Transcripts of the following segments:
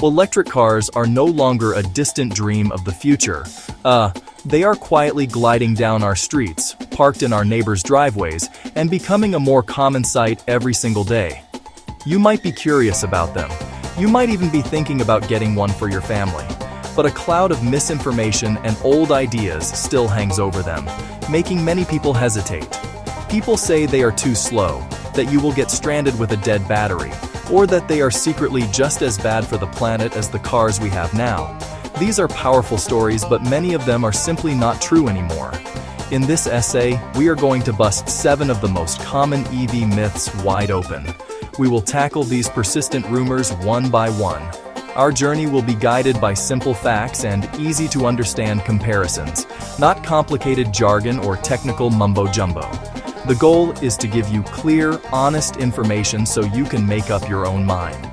Well, electric cars are no longer a distant dream of the future. They are quietly gliding down our streets, parked in our neighbors' driveways, and becoming a more common sight every single day. You might be curious about them. You might even be thinking about getting one for your family. But a cloud of misinformation and old ideas still hangs over them, making many people hesitate. People say they are too slow, that you will get stranded with a dead battery, or that they are secretly just as bad for the planet as the cars we have now. These are powerful stories, but many of them are simply not true anymore. In this essay, we are going to bust 7 of the most common EV myths wide open. We will tackle these persistent rumors one by one. Our journey will be guided by simple facts and easy-to-understand comparisons, not complicated jargon or technical mumbo-jumbo. The goal is to give you clear, honest information so you can make up your own mind.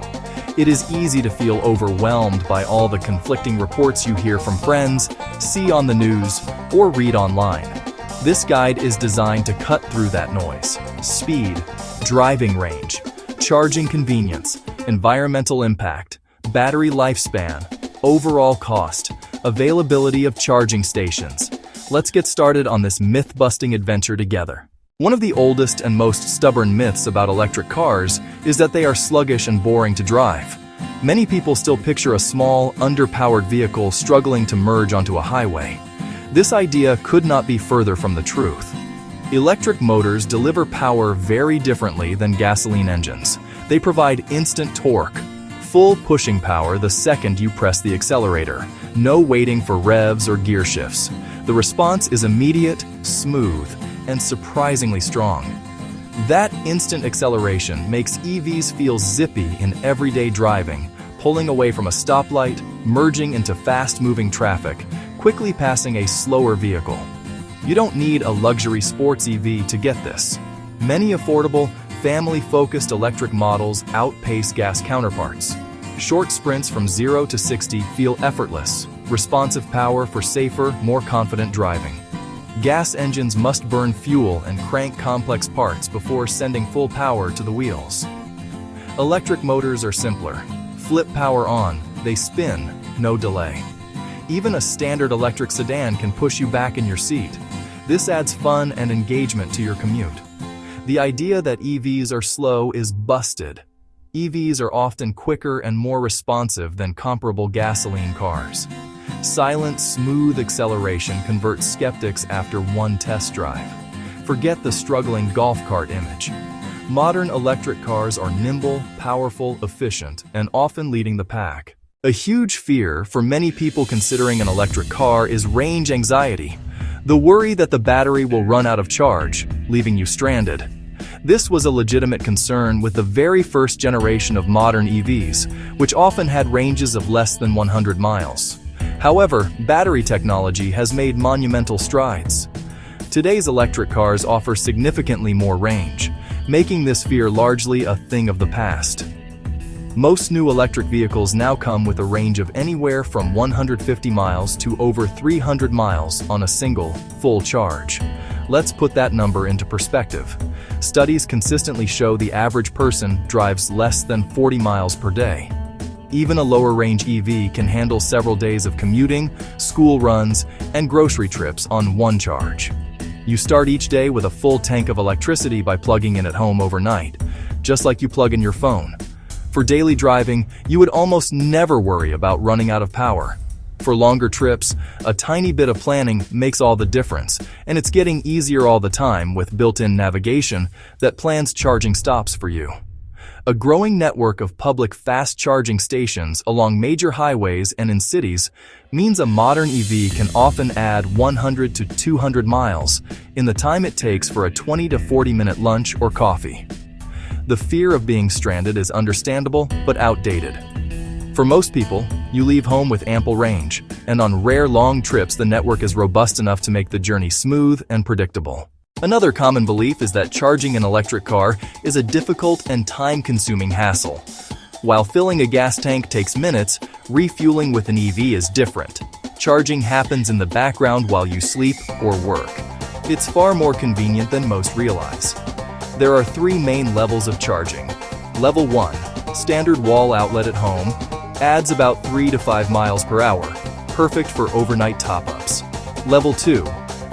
It is easy to feel overwhelmed by all the conflicting reports you hear from friends, see on the news, or read online. This guide is designed to cut through that noise. Speed, driving range, charging convenience, environmental impact, battery lifespan, overall cost, availability of charging stations. Let's get started on this myth-busting adventure together. One of the oldest and most stubborn myths about electric cars is that they are sluggish and boring to drive. Many people still picture a small, underpowered vehicle struggling to merge onto a highway. This idea could not be further from the truth. Electric motors deliver power very differently than gasoline engines. They provide instant torque, full pushing power the second you press the accelerator. No waiting for revs or gear shifts. The response is immediate, smooth, and surprisingly strong. That instant acceleration makes EVs feel zippy in everyday driving, pulling away from a stoplight, merging into fast-moving traffic, quickly passing a slower vehicle. You don't need a luxury sports EV to get this. Many affordable, family-focused electric models outpace gas counterparts. Short sprints from 0 to 60 feel effortless, responsive power for safer, more confident driving. Gas engines must burn fuel and crank complex parts before sending full power to the wheels. Electric motors are simpler. Flip power on, they spin, no delay. Even a standard electric sedan can push you back in your seat. This adds fun and engagement to your commute. The idea that EVs are slow is busted. EVs are often quicker and more responsive than comparable gasoline cars. Silent, smooth acceleration converts skeptics after one test drive. Forget the struggling golf cart image. Modern electric cars are nimble, powerful, efficient, and often leading the pack. A huge fear for many people considering an electric car is range anxiety. The worry that the battery will run out of charge, leaving you stranded. This was a legitimate concern with the very first generation of modern EVs, which often had ranges of less than 100 miles. However, battery technology has made monumental strides. Today's electric cars offer significantly more range, making this fear largely a thing of the past. Most new electric vehicles now come with a range of anywhere from 150 miles to over 300 miles on a single, full charge. Let's put that number into perspective. Studies consistently show the average person drives less than 40 miles per day. Even a lower-range EV can handle several days of commuting, school runs, and grocery trips on one charge. You start each day with a full tank of electricity by plugging in at home overnight, just like you plug in your phone. For daily driving, you would almost never worry about running out of power. For longer trips, a tiny bit of planning makes all the difference, and it's getting easier all the time with built-in navigation that plans charging stops for you. A growing network of public fast charging stations along major highways and in cities means a modern EV can often add 100 to 200 miles in the time it takes for a 20 to 40-minute lunch or coffee. The fear of being stranded is understandable but outdated. For most people, you leave home with ample range, and on rare long trips the network is robust enough to make the journey smooth and predictable. Another common belief is that charging an electric car is a difficult and time-consuming hassle. While filling a gas tank takes minutes, refueling with an EV is different. Charging happens in the background while you sleep or work. It's far more convenient than most realize. There are 3 main levels of charging. Level 1, standard wall outlet at home. Adds about 3 to 5 miles per hour, perfect for overnight top-ups. Level 2.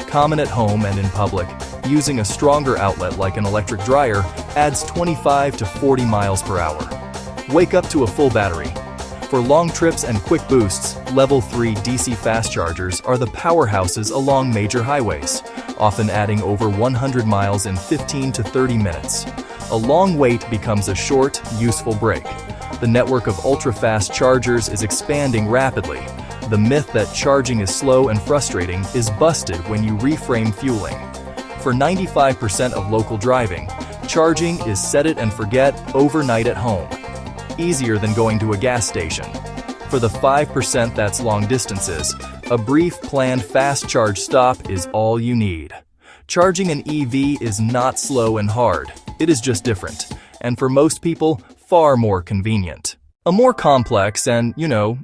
Common at home and in public, using a stronger outlet like an electric dryer, adds 25 to 40 miles per hour. Wake up to a full battery. For long trips and quick boosts, Level 3 DC fast chargers are the powerhouses along major highways, often adding over 100 miles in 15 to 30 minutes. A long wait becomes a short, useful break. The network of ultra-fast chargers is expanding rapidly. The myth that charging is slow and frustrating is busted when you reframe fueling. For 95% of local driving, charging is set it and forget overnight at home. Easier than going to a gas station. For the 5% that's long distances, a brief planned fast charge stop is all you need. Charging an EV is not slow and hard, it is just different, and for most people, far more convenient. A more complex and,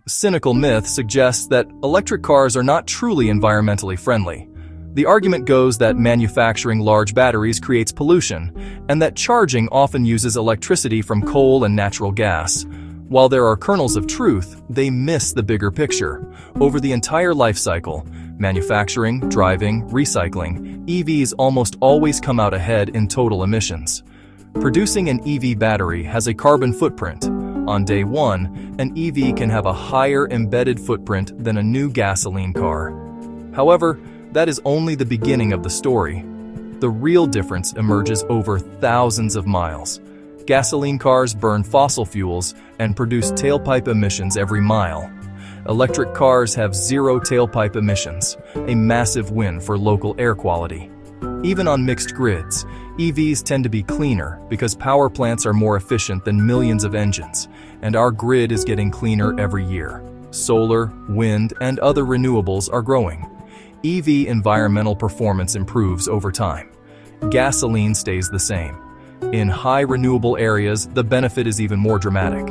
cynical myth suggests that electric cars are not truly environmentally friendly. The argument goes that manufacturing large batteries creates pollution, and that charging often uses electricity from coal and natural gas. While there are kernels of truth, they miss the bigger picture. Over the entire life cycle, manufacturing, driving, recycling, EVs almost always come out ahead in total emissions. Producing an EV battery has a carbon footprint. On day one, an EV can have a higher embedded footprint than a new gasoline car. However, that is only the beginning of the story. The real difference emerges over thousands of miles. Gasoline cars burn fossil fuels and produce tailpipe emissions every mile. Electric cars have zero tailpipe emissions, a massive win for local air quality. Even on mixed grids, EVs tend to be cleaner because power plants are more efficient than millions of engines, and our grid is getting cleaner every year. Solar, wind, and other renewables are growing. EV environmental performance improves over time. Gasoline stays the same. In high renewable areas, the benefit is even more dramatic.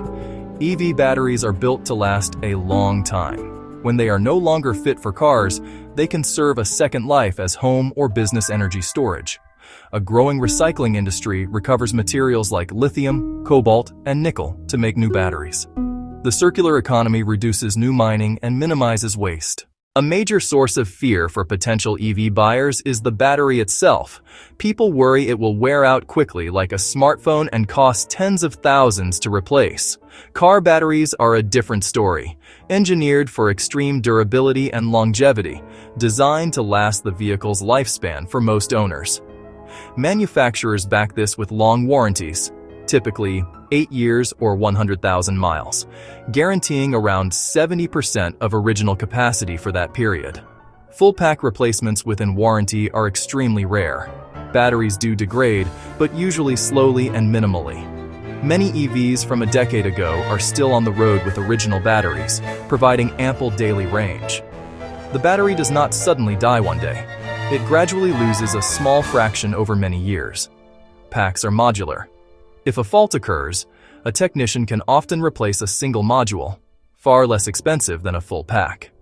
EV batteries are built to last a long time. When they are no longer fit for cars, they can serve a second life as home or business energy storage. A growing recycling industry recovers materials like lithium, cobalt, and nickel to make new batteries. The circular economy reduces new mining and minimizes waste. A major source of fear for potential EV buyers is the battery itself. People worry it will wear out quickly like a smartphone and cost tens of thousands to replace. Car batteries are a different story. Engineered for extreme durability and longevity, designed to last the vehicle's lifespan for most owners. Manufacturers back this with long warranties, typically 8 years or 100,000 miles, guaranteeing around 70% of original capacity for that period. Full-pack replacements within warranty are extremely rare. Batteries do degrade, but usually slowly and minimally. Many EVs from a decade ago are still on the road with original batteries, providing ample daily range. The battery does not suddenly die one day. It gradually loses a small fraction over many years. Packs are modular. If a fault occurs, a technician can often replace a single module, far less expensive than a full pack.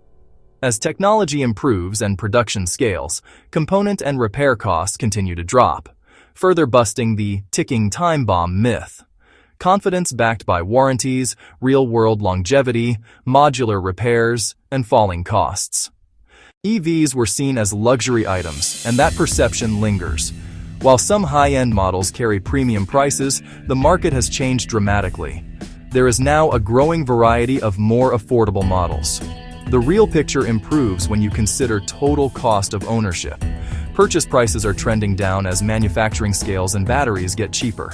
As technology improves and production scales, component and repair costs continue to drop, further busting the ticking time bomb myth. Confidence backed by warranties, real-world longevity, modular repairs, and falling costs. EVs were seen as luxury items, and that perception lingers. While some high-end models carry premium prices, the market has changed dramatically. There is now a growing variety of more affordable models. The real picture improves when you consider total cost of ownership. Purchase prices are trending down as manufacturing scales and batteries get cheaper.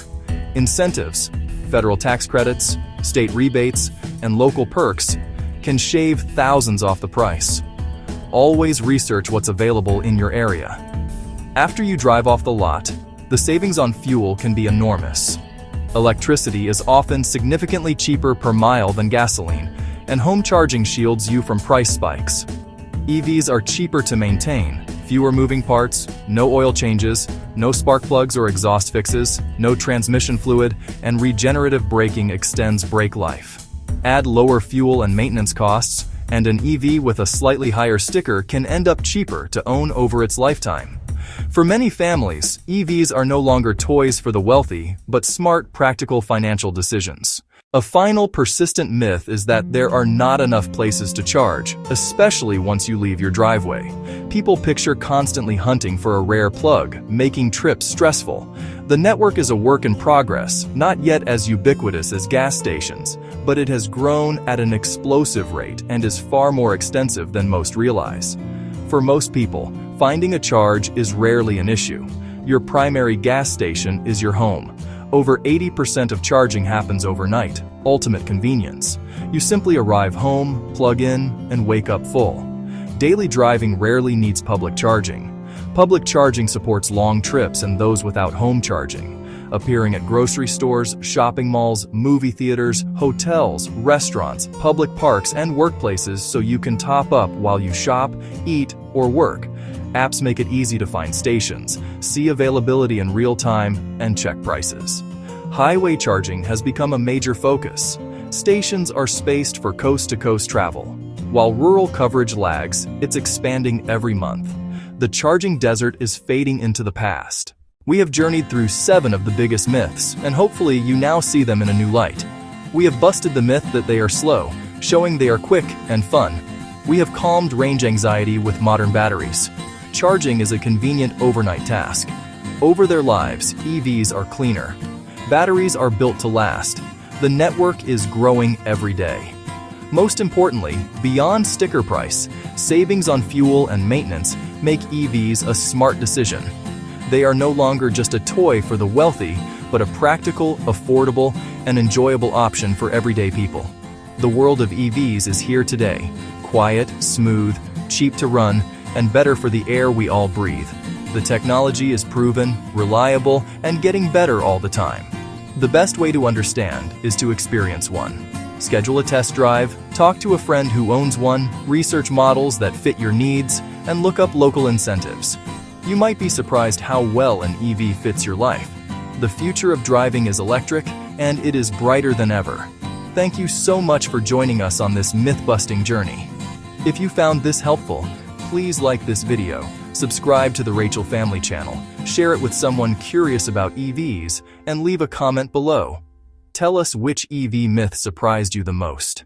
Incentives, federal tax credits, state rebates, and local perks can shave thousands off the price. Always research what's available in your area. After you drive off the lot, the savings on fuel can be enormous. Electricity is often significantly cheaper per mile than gasoline, and home charging shields you from price spikes. EVs are cheaper to maintain, fewer moving parts, no oil changes, no spark plugs or exhaust fixes, no transmission fluid, and regenerative braking extends brake life. Add lower fuel and maintenance costs, and an EV with a slightly higher sticker can end up cheaper to own over its lifetime. For many families, EVs are no longer toys for the wealthy, but smart, practical financial decisions. A final persistent myth is that there are not enough places to charge, especially once you leave your driveway. People picture constantly hunting for a rare plug, making trips stressful. The network is a work in progress, not yet as ubiquitous as gas stations, but it has grown at an explosive rate and is far more extensive than most realize. For most people, finding a charge is rarely an issue. Your primary gas station is your home. Over 80% of charging happens overnight, ultimate convenience. You simply arrive home, plug in, and wake up full. Daily driving rarely needs public charging. Public charging supports long trips and those without home charging, appearing at grocery stores, shopping malls, movie theaters, hotels, restaurants, public parks, and workplaces so you can top up while you shop, eat, or work. Apps make it easy to find stations, see availability in real time, and check prices. Highway charging has become a major focus. Stations are spaced for coast-to-coast travel. While rural coverage lags, it's expanding every month. The charging desert is fading into the past. We have journeyed through 7 of the biggest myths, and hopefully you now see them in a new light. We have busted the myth that they are slow, showing they are quick and fun. We have calmed range anxiety with modern batteries. Charging is a convenient overnight task. Over their lives, EVs are cleaner. Batteries are built to last. The network is growing every day. Most importantly, beyond sticker price, savings on fuel and maintenance make EVs a smart decision. They are no longer just a toy for the wealthy, but a practical, affordable, and enjoyable option for everyday people. The world of EVs is here today. Quiet, smooth, cheap to run, and better for the air we all breathe. The technology is proven, reliable, and getting better all the time. The best way to understand is to experience one. Schedule a test drive, talk to a friend who owns one, research models that fit your needs, and look up local incentives. You might be surprised how well an EV fits your life. The future of driving is electric, and it is brighter than ever. Thank you so much for joining us on this myth-busting journey. If you found this helpful, please like this video, subscribe to the Rachel Family Channel, share it with someone curious about EVs, and leave a comment below. Tell us which EV myth surprised you the most.